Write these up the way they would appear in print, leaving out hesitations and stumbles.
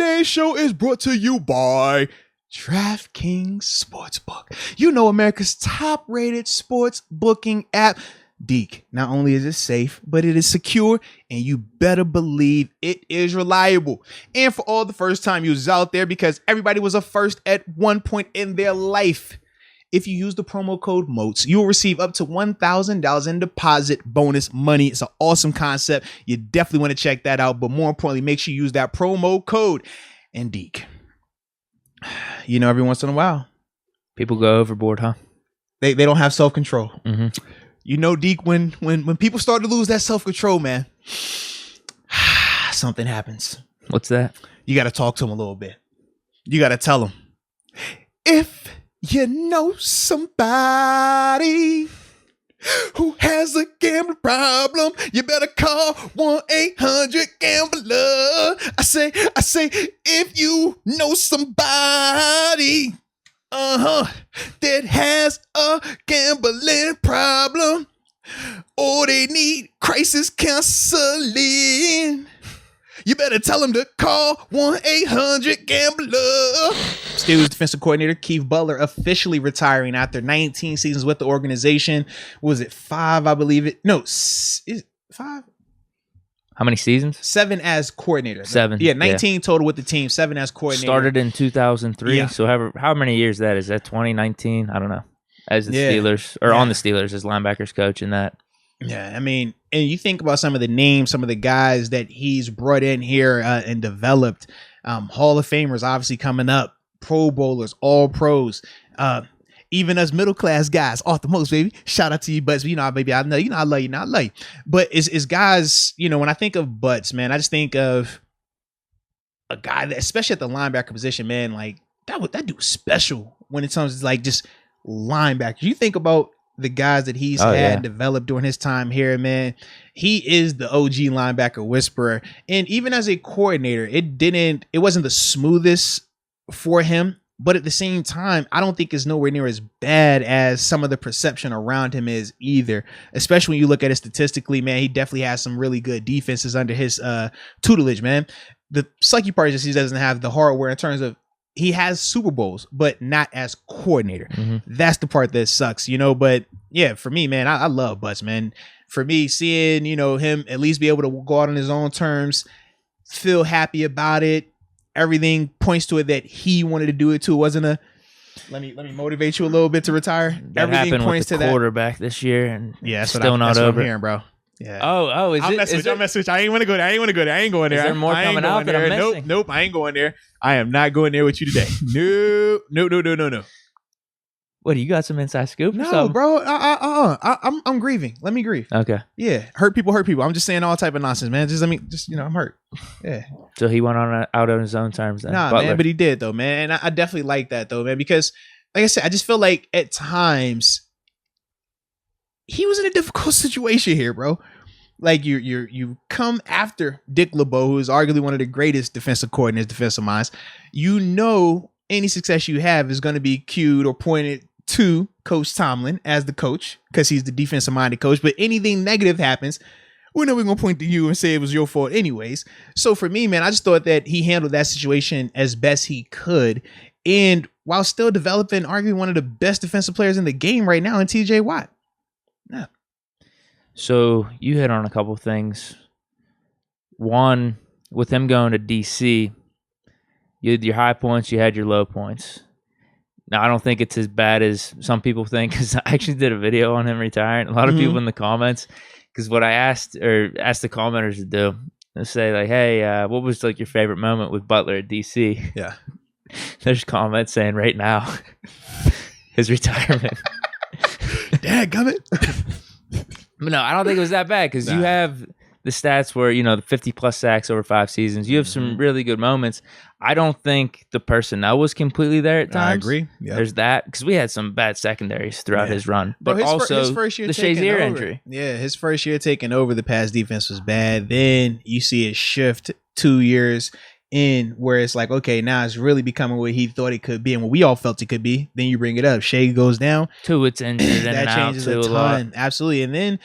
Today's show is brought to you by DraftKings Sportsbook. You know, America's top-rated sports booking app. Deke, not only is it safe, but it is secure, and you better believe it is reliable. And for all the first-time users out there, because everybody was a first at one point in their life, if you use the promo code MOATS, you'll receive up to $1,000 in deposit bonus money. It's an awesome concept. You definitely want to check that out. But more importantly, make sure you use that promo code. And Deke, you know, every once in a while, people go overboard, huh? They don't have self-control. Mm-hmm. You know, Deke, when people start to lose that self-control, man, something happens. What's that? You got to talk to them a little bit. You got to tell them, if you know somebody who has a gambling problem, you better call 1-800-GAMBLER. I say, if you know somebody that has a gambling problem, or they need crisis counseling, you better tell them to call 1-800-GAMBLER. Steelers defensive coordinator Coach Butler officially retiring after 19 seasons with the organization. Was it 5? I believe it. No, is it 5? How many seasons? 7 as coordinator. 7. Yeah, 19 total with the team, 7 as coordinator. Started in 2003. Yeah. So how many years that is? That 2019? I don't know. As the Steelers, or on the Steelers as linebackers coach in that. Yeah, I mean, and you think about some of the names, some of the guys that he's brought in here and developed. Hall of Famers obviously coming up, Pro Bowlers, All Pros. Even us middle class guys, off the most, baby. Shout out to you, Butts. You know, baby, I know you know I love you. Now I love you. But it's guys, you know, when I think of Butts, man, I just think of a guy that, especially at the linebacker position, man, like that dude was special when it comes to like just linebackers. You think about the guys that he's developed during his time here, man. He is the OG linebacker whisperer. And even as a coordinator, it wasn't the smoothest for him. But at the same time, I don't think it's nowhere near as bad as some of the perception around him is either. Especially when you look at it statistically, man, he definitely has some really good defenses under his tutelage, man. The sucky part is just he doesn't have the hardware in terms of he has Super Bowls, but not as coordinator. Mm-hmm. That's the part that sucks, you know. But yeah, for me, man, I love Butts, man. For me, seeing, you know, him at least be able to go out on his own terms, feel happy about it. Everything points to it that he wanted to do it too. It wasn't a let me motivate you a little bit to retire. That everything points to that quarterback this year, and that's still not over. What I'm hearing, bro. Yeah. Oh, I'll mess with you. I ain't want to go there. I ain't going there. Is there more coming out that I'm missing? Nope. I ain't going there. I am not going there with you today. No. What, you got some inside scoop? No, bro. I'm grieving. Let me grieve. Okay. Yeah. Hurt people. I'm just saying all type of nonsense, man. You know, I'm hurt. Yeah. So he went out on his own terms then. Nah, Butler. man, but he did though, man. And I definitely like that though, man, because like I said, I just feel like at times he was in a difficult situation here, bro. Like you come after Dick LeBeau, who is arguably one of the greatest defensive coordinators, defensive minds. You know, any success you have is going to be cued or pointed to Coach Tomlin as the coach because he's the defensive minded coach. But anything negative happens, we're never going to point to you and say it was your fault anyways. So for me, man, I just thought that he handled that situation as best he could. And while still developing arguably one of the best defensive players in the game right now in TJ Watt. Yeah. So you hit on a couple of things. One, with him going to DC, you had your high points, you had your low points. Now, I don't think it's as bad as some people think, because I actually did a video on him retiring. A lot of people in the comments, because what I asked the commenters to do is say, like, hey, what was like your favorite moment with Butler at DC? Yeah. There's comments saying right now, his retirement. Dadgummit. But no, I don't think it was that bad, because you have the stats where, you know, the 50-plus sacks over 5 seasons. You have some really good moments. I don't think the personnel was completely there at times. I agree. Yep. There's that, because we had some bad secondaries throughout his run. But his also first year the Shazier injury. Yeah, his first year taking over, the pass defense was bad. Then you see it shift 2 years in where it's like, okay, now it's really becoming what he thought it could be and what we all felt it could be. Then you bring it up. Shea goes down. It's injured that changes a ton. Absolutely. And then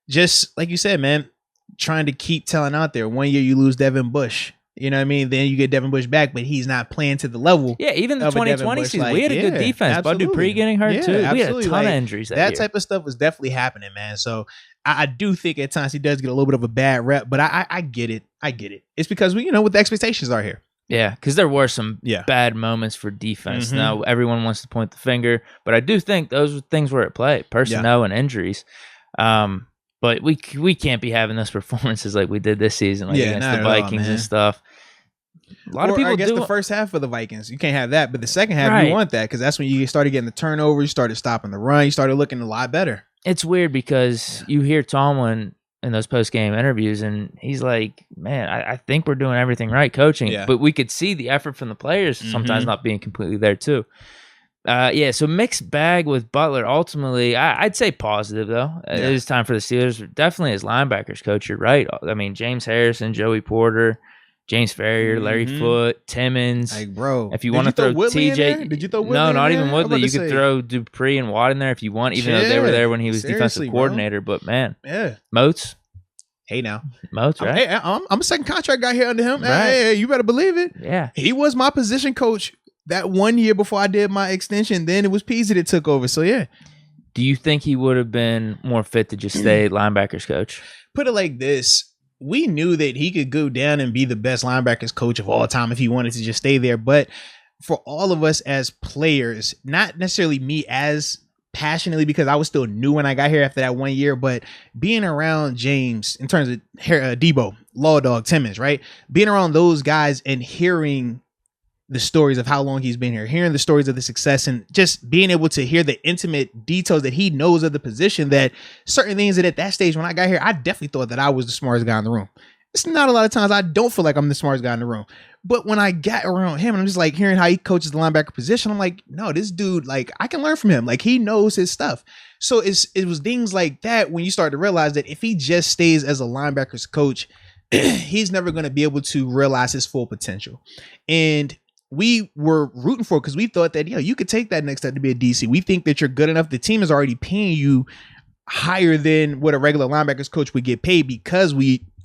just like you said, man, trying to keep telling out there. 1 year you lose Devin Bush. You know what I mean? Then you get Devin Bush back, but he's not playing to the level. Yeah, even the 2020 season, we had a good defense. Bud Dupree getting hurt too. We had a ton of injuries that year. Type of stuff was definitely happening, man. So I do think at times he does get a little bit of a bad rep, but I get it. I get it. It's because we, what the expectations are here. Yeah, because there were some bad moments for defense. Now everyone wants to point the finger, but I do think those things were at play, personnel and injuries. But we can't be having those performances like we did this season, like against the Vikings and stuff. A lot of people the first half of the Vikings, you can't have that, but the second half you want that because that's when you started getting the turnover, you started stopping the run, you started looking a lot better. It's weird because you hear Tomlin in those post-game interviews, and he's like, man, I think we're doing everything right coaching, but we could see the effort from the players sometimes not being completely there too. So mixed bag with Butler. Ultimately, I'd say positive, though. It is time for the Steelers. Definitely as linebackers coach, you're right. I mean, James Harrison, Joey Porter, James Ferrier, Larry Foote, Timmons. Like, bro, if you want to throw TJ, did you throw Woodley? No, not even Woodley. You could throw Dupree and Watt in there if you want, even though they were there when he was defensive coordinator. Bro. But man, Moats. Hey now, Moats, right? I'm a second contract guy here under him. Right. Hey, you better believe it. Yeah, he was my position coach that 1 year before I did my extension. Then it was Peasy that took over. So yeah. Do you think he would have been more fit to just stay linebackers coach? Put it like this. We knew that he could go down and be the best linebackers coach of all time if he wanted to just stay there. But for all of us as players, not necessarily me as passionately because I was still new when I got here after that 1 year, but being around James in terms of Debo, Law Dog, Timmons, right? Being around those guys and hearing the stories of how long he's been here, hearing the stories of the success and just being able to hear the intimate details that he knows of the position, that certain things that at that stage when I got here, I definitely thought that I was the smartest guy in the room. It's not a lot of times I don't feel like I'm the smartest guy in the room, but when I got around him and I'm just like hearing how he coaches the linebacker position, I'm like, no, this dude, like I can learn from him. Like he knows his stuff. So it was things like that when you start to realize that if he just stays as a linebackers coach, he's never going to be able to realize his full potential. And we were rooting for it because we thought that, you could take that next step to be a DC. We think that you're good enough. The team is already paying you higher than what a regular linebackers coach would get paid because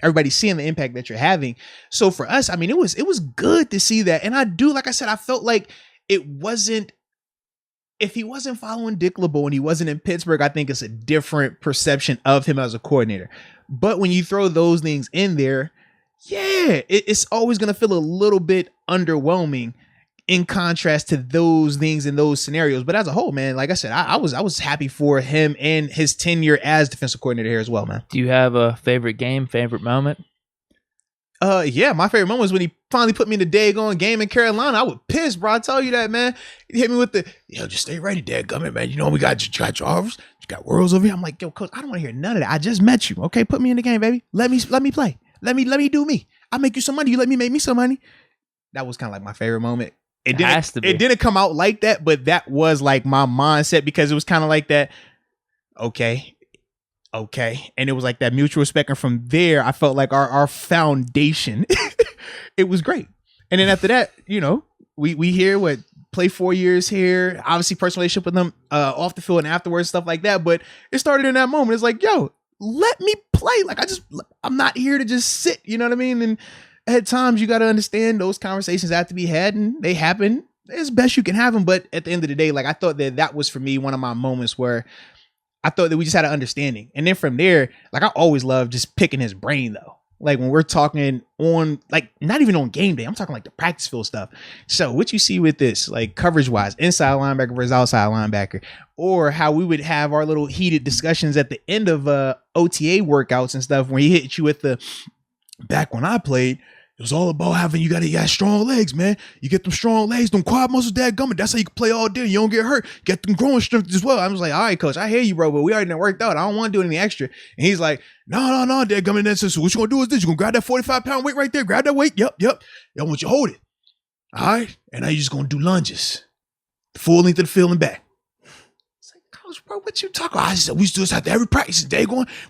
everybody's seeing the impact that you're having. So for us, I mean, it was good to see that. And like I said, I felt like if he wasn't following Dick LeBeau and he wasn't in Pittsburgh, I think it's a different perception of him as a coordinator. But when you throw those things in there, it's always going to feel a little bit underwhelming in contrast to those things in those scenarios. But as a whole, man, like I said, I was happy for him and his tenure as defensive coordinator here as well, man. Do you have a favorite game, favorite moment? My favorite moment was when he finally put me in the daggone game in Carolina. I was pissed, bro. I tell you that, man. He hit me with just stay ready, dadgummit, man. We got Jarvis, you got Worlds over here. I'm like, coach, I don't want to hear none of that. I just met you. Okay, put me in the game, baby. Let me play. Let me do me. I'll make you some money. You let me make me some money. That was kind of like my favorite moment. It didn't come out like that, but that was like my mindset because it was kind of like that. Okay. And it was like that mutual respect. And from there, I felt like our foundation, it was great. And then after that, we hear play 4 years here, obviously personal relationship with them off the field and afterwards, stuff like that. But it started in that moment. It's like, let me play. Like I'm not here to just sit, you know what I mean? And at times you got to understand those conversations have to be had and they happen as best you can have them. But at the end of the day, like I thought that was for me, one of my moments where I thought that we just had an understanding. And then from there, like I always loved just picking his brain though. Like when we're talking on, like not even on game day, I'm talking like the practice field stuff. So what you see with this, like coverage wise, inside linebacker versus outside linebacker, or how we would have our little heated discussions at the end of OTA workouts and stuff when he hit you with the, back when I played, it was all about having, you got strong legs, man. You get them strong legs, them quad muscles, dadgummit. That's how you can play all day. You don't get hurt. Get them growing strength as well. I was like, all right, coach, I hear you, bro, but we already done worked out. I don't want to do anything extra. And he's like, no, dadgummit. So what you gonna do is this. You're gonna grab that 45-pound weight right there. Grab that weight. Yep. I want you to hold it. All right. And now you're just gonna do lunges. Full length of the field and back. Coach, bro, what you talking about? I said, we still have to every practice.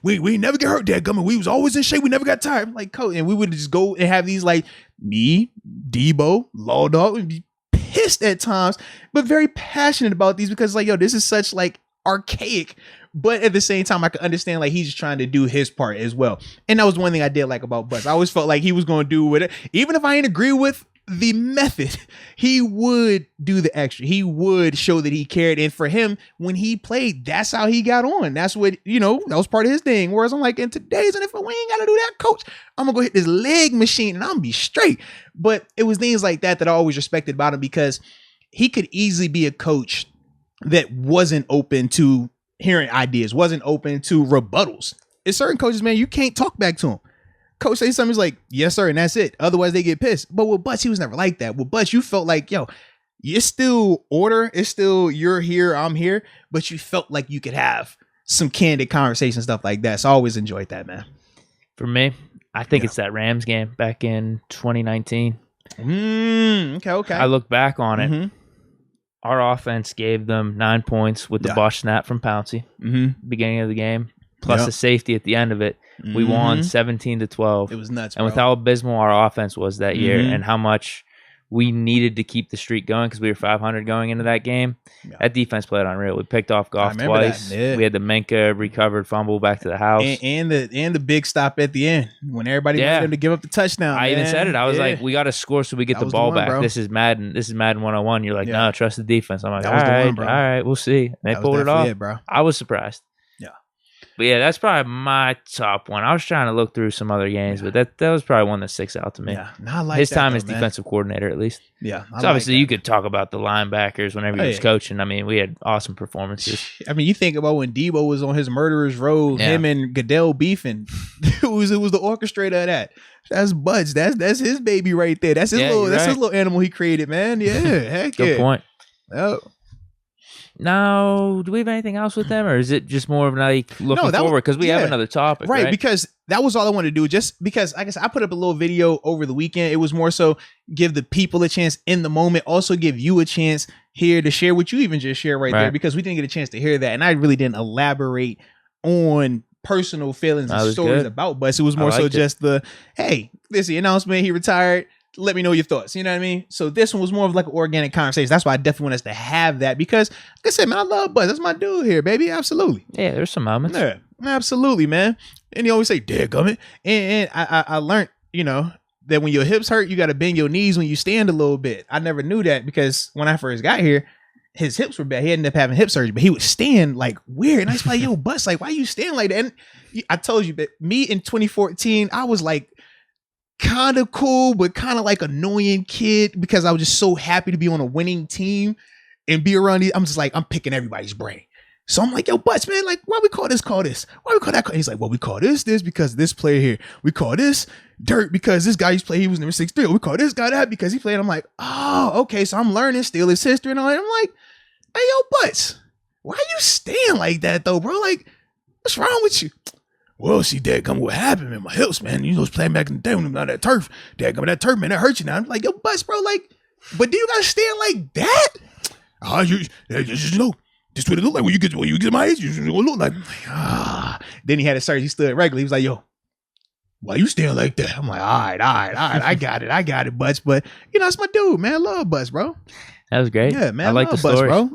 We never get hurt, dadgummit. We was always in shape. We never got tired. I'm like, coach, and we would just go and have these like me, Debo, Law Dog, would be pissed at times, but very passionate about these because like, this is such like archaic But at the same time, I could understand like he's just trying to do his part as well. And that was one thing I did like about Butts. I always felt like he was going to do with it. Even if I ain't agree with the method, he would do the extra. He would show that he cared. And for him, when he played, that's how he got on. That's what, that was part of his thing. Whereas I'm like, in today's NFL, we ain't got to do that, coach. I'm going to go hit this leg machine and I'm going to be straight. But it was things like that I always respected about him, because he could easily be a coach that wasn't open to hearing ideas, wasn't open to rebuttals. It's certain coaches, man, you can't talk back to him. Coach say something, he's like, yes, sir, and that's it. Otherwise, they get pissed. But with Butts, he was never like that. With Butts, you felt like, it's still order. It's still you're here, I'm here. But you felt like you could have some candid conversation, stuff like that. So I always enjoyed that, man. For me, I think it's that Rams game back in 2019. Okay. I look back on it. Our offense gave them 9 points with the botch snap from Pouncey, beginning of the game, plus a safety at the end of it. We won 17-12. It was nuts, and with how abysmal our offense was that year, and how much we needed to keep the streak going because we were 500 going into that game. That defense played unreal. We picked off Goff twice. We had the Minka recovered fumble back to the house, and the big stop at the end when everybody wanted him to give up the touchdown. I even said it. I was like, we got to score so we get the ball back. Bro. This is Madden. This is Madden 101. You're like, no, trust the defense. I'm like, all right, we'll see. And they pulled it off. Bro. I was surprised. But yeah, that's probably my top one. I was trying to look through some other games, but that was probably one that sticks out to me. Yeah, I like his that, time though, as defensive coordinator, at least. Yeah, so obviously you could talk about the linebackers whenever he was coaching. I mean, we had awesome performances. I mean, you think about when Debo was on his murderer's road, him and Goodell beefing. Who was the orchestrator of that? That's Butts. That's his baby right there. That's his his little animal he created, man. Yeah, heck Good point. Oh. No, do we have anything else with them, or is it just more of like looking forward? Because we have another topic, right? Because that was all I wanted to do. Just because I guess I put up a little video over the weekend. It was more so give the people a chance in the moment, also give you a chance here to share what you even just shared right there, because we didn't get a chance to hear that, and I really didn't elaborate on personal feelings and stories about Butts. It was more so just hey, this is the announcement, he retired. Let me know your thoughts. You know what I mean? So this one was more of like an organic conversation. That's why I definitely want us to have that, because like I said, man, I love Butts. That's my dude here, baby. Absolutely. Yeah, there's some moments. Yeah, absolutely, man. And he always say, "Dadgummit." And I learned, that when your hips hurt, you got to bend your knees when you stand a little bit. I never knew that, because when I first got here, his hips were bad. He ended up having hip surgery, but he would stand like weird. And I was like, yo, Butts, like, why you stand like that? And I told you, but me in 2014, I was like, kind of cool, but kind of like annoying kid, because I was just so happy to be on a winning team and be around these. I'm just like, I'm picking everybody's brain. So I'm like, yo, Butts, man, like, why we call this? Why we call that? He's like, well, we call this because this player here. We call this dirt because this guy used to play, he was number 6'3". We call this guy that because he played. I'm like, oh, okay. So I'm learning still his history and all that. I'm like, hey, yo, Butts, why you stand like that though, bro? Like, what's wrong with you? Well, see, Dadgummit, what happened, man? My hips, man. You was playing back in the day when I'm on that turf. Dadgummit, that turf, man, that hurt you now. I'm like, yo, Butts, bro, like, but do you gotta stand like that? This what it look like when you get my age. You look like, Then he had a surgery. He stood regularly. He was like, yo, why you stand like that? I'm like, all right. I got it, Butts. But, that's my dude, man. I love Butts, bro. That was great. Yeah, man. I like the story, bro.